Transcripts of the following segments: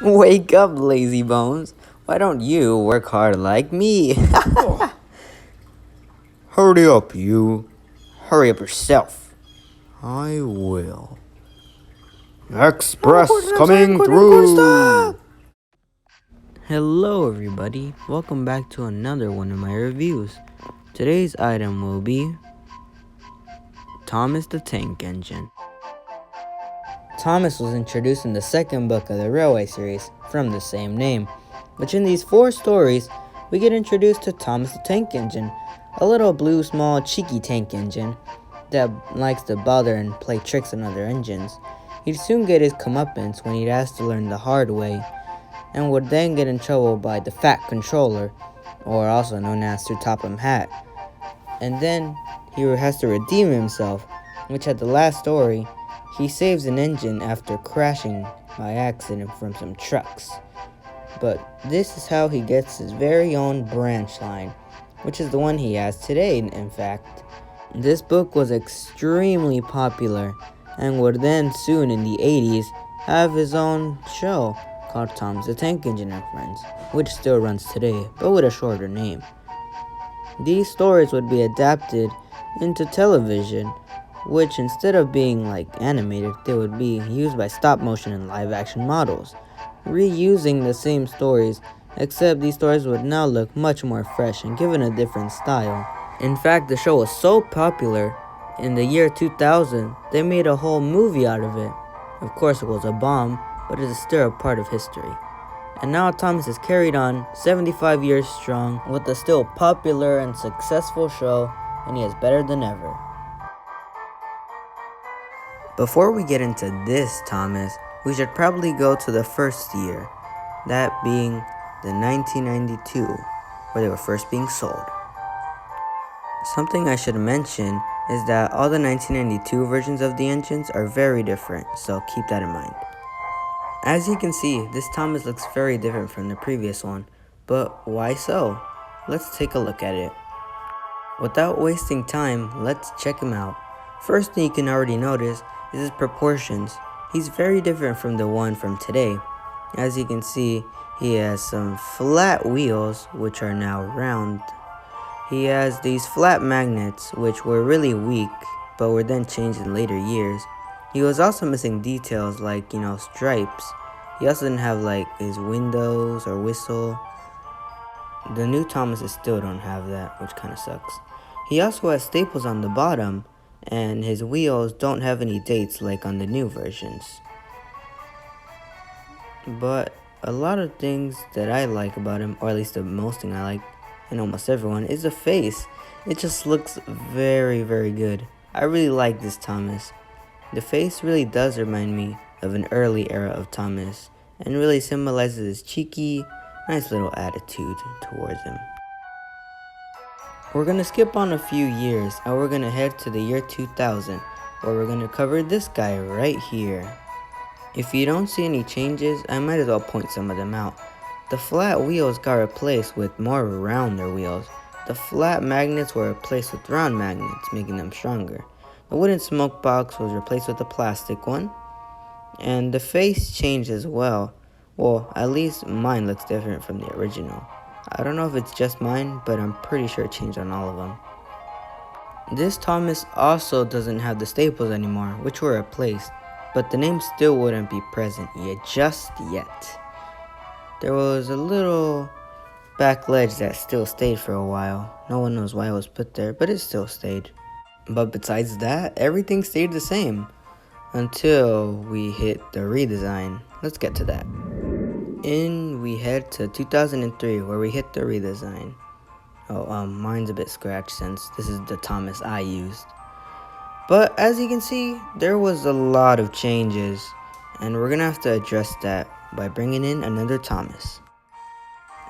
Wake up, lazy bones. Why don't you work hard like me? Hurry up, you. Hurry up yourself. I will. Express coming through. Hello, everybody. Welcome back to another one of my reviews. Today's item will be Thomas the Tank Engine. Thomas was introduced in the second book of the Railway series from the same name, which in these 4 stories, we get introduced to Thomas the Tank Engine, a little blue, small, cheeky tank engine that likes to bother and play tricks on other engines. He'd soon get his comeuppance when he'd asked to learn the hard way, and would then get in trouble by the Fat Controller, or also known as Sir Topham Hatt. And then he has to redeem himself, which at the last story, he saves an engine after crashing by accident from some trucks. But this is how he gets his very own branch line, which is the one he has today, in fact. This book was extremely popular and would then soon in the 80s have his own show called Thomas the Tank Engine and Friends, which still runs today, but with a shorter name. These stories would be adapted into television, which instead of being like animated, they would be used by stop motion and live action models, reusing the same stories, except these stories would now look much more fresh and given a different style. In fact, the show was so popular, in the year 2000, they made a whole movie out of it. Of course, it was a bomb, but it is still a part of history. And now Thomas is carried on 75 years strong with a still popular and successful show, and he is better than ever. Before we get into this Thomas, we should probably go to the first year, that being the 1992, where they were first being sold. Something I should mention is that all the 1992 versions of the engines are very different, so keep that in mind. As you can see, this Thomas looks very different from the previous one, but why so? Let's take a look at it. Without wasting time, let's check him out. First thing you can already notice is his proportions. He's very different from the one from today. As you can see, he has some flat wheels, which are now round. He has these flat magnets, which were really weak, but were then changed in later years. He was also missing details like, stripes. He also didn't have like his windows or whistle. The new Thomases still don't have that, which kind of sucks. He also has staples on the bottom, and his wheels don't have any dates like on the new versions. But a lot of things that I like about him, or at least the most thing I like in almost everyone, is the face. It just looks very, very good. I really like this Thomas. The face really does remind me of an early era of Thomas, and really symbolizes his cheeky, nice little attitude towards him. We're gonna skip on a few years, and we're gonna head to the year 2000, where we're gonna cover this guy right here. If you don't see any changes, I might as well point some of them out. The flat wheels got replaced with more rounder wheels. The flat magnets were replaced with round magnets, making them stronger. The wooden smoke box was replaced with a plastic one. And the face changed as well. Well, at least mine looks different from the original. I don't know if it's just mine, but I'm pretty sure it changed on all of them. This Thomas also doesn't have the staples anymore, which were replaced, but the name still wouldn't be present just yet. There was a little back ledge that still stayed for a while. No one knows why it was put there, but it still stayed. But besides that, everything stayed the same until we hit the redesign. Let's get to that. We head to 2003, where we hit the redesign. Mine's a bit scratched since this is the Thomas I used. But as you can see, there was a lot of changes, and we're gonna have to address that by bringing in another Thomas.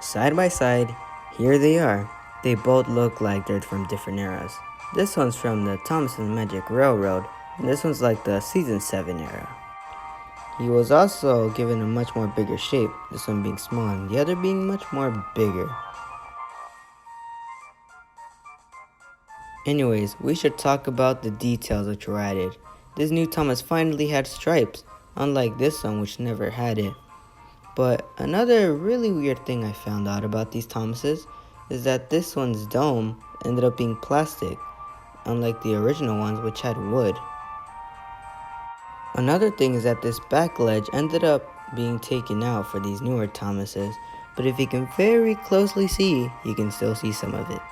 Side by side, here they are. They both look like they're from different eras. This one's from the Thomas and the Magic Railroad, and this one's like the Season 7 era. He was also given a much more bigger shape, this one being small and the other being much more bigger. Anyways, we should talk about the details which were added. This new Thomas finally had stripes. unlike this one which never had it. But another really weird thing I found out about these Thomases is that this one's dome ended up being plastic, unlike the original ones which had wood. Another thing is that this back ledge ended up being taken out for these newer Thomases, but if you can very closely see, you can still see some of it.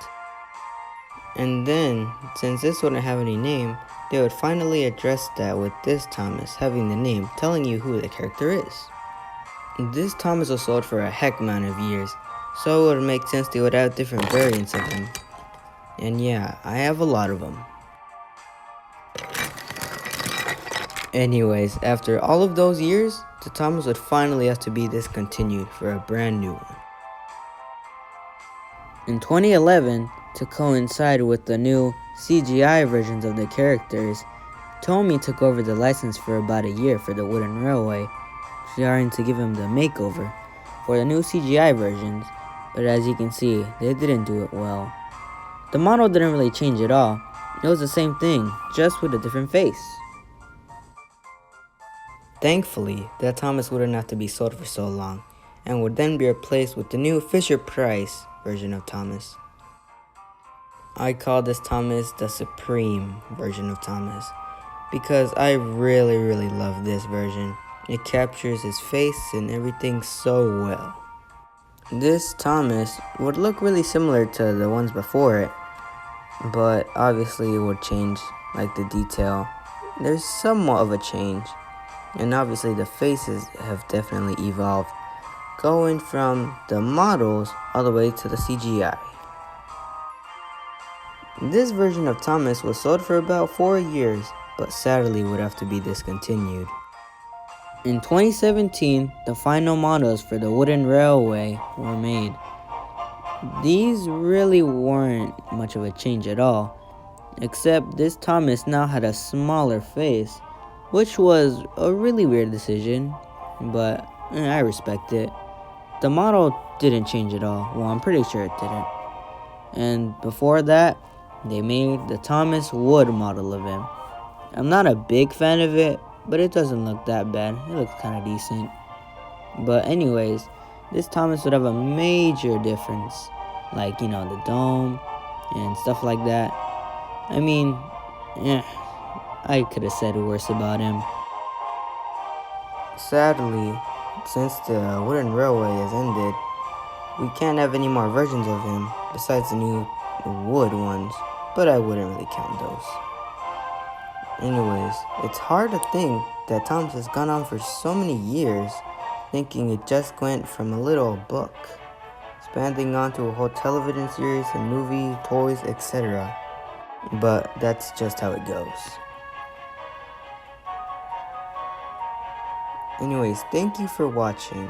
And then, since this wouldn't have any name, they would finally address that with this Thomas having the name, telling you who the character is. This Thomas was sold for a heck amount of years, so it would make sense they would have different variants of him. And yeah, I have a lot of them. Anyways, after all of those years, the Thomas would finally have to be discontinued for a brand new one. In 2011, to coincide with the new CGI versions of the characters, Tomy took over the license for about a year for the Wooden Railway, trying to give him the makeover for the new CGI versions, but as you can see, they didn't do it well. The model didn't really change at all, it was the same thing, just with a different face. Thankfully, that Thomas wouldn't have to be sold for so long, and would then be replaced with the new Fisher-Price version of Thomas. I call this Thomas the Supreme version of Thomas, because I really love this version. It captures his face and everything so well. This Thomas would look really similar to the ones before it, but obviously it would change, like the detail. There's somewhat of a change, and obviously the faces have definitely evolved, going from the models all the way to the CGI. This version of Thomas was sold for about 4 years, but sadly would have to be discontinued. In 2017, the final models for the Wooden Railway were made. These really weren't much of a change at all, except this Thomas now had a smaller face, which was a really weird decision, but I respect it. The model didn't change at all, well I'm pretty sure it didn't. And before that, they made the Thomas Wood model of him. I'm not a big fan of it, but it doesn't look that bad. It looks kind of decent. But anyways, this Thomas would have a major difference. Like, the dome and stuff like that. I mean, I could have said worse about him. Sadly, since the Wooden Railway has ended, we can't have any more versions of him besides the new wood ones, but I wouldn't really count those. Anyways, it's hard to think that Thomas has gone on for so many years, thinking it just went from a little book, expanding onto a whole television series and movies, toys, etc. But that's just how it goes. Anyways, thank you for watching.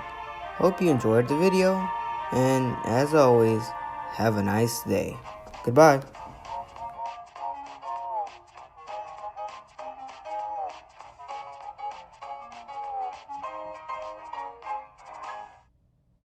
Hope you enjoyed the video, and as always, have a nice day. Goodbye.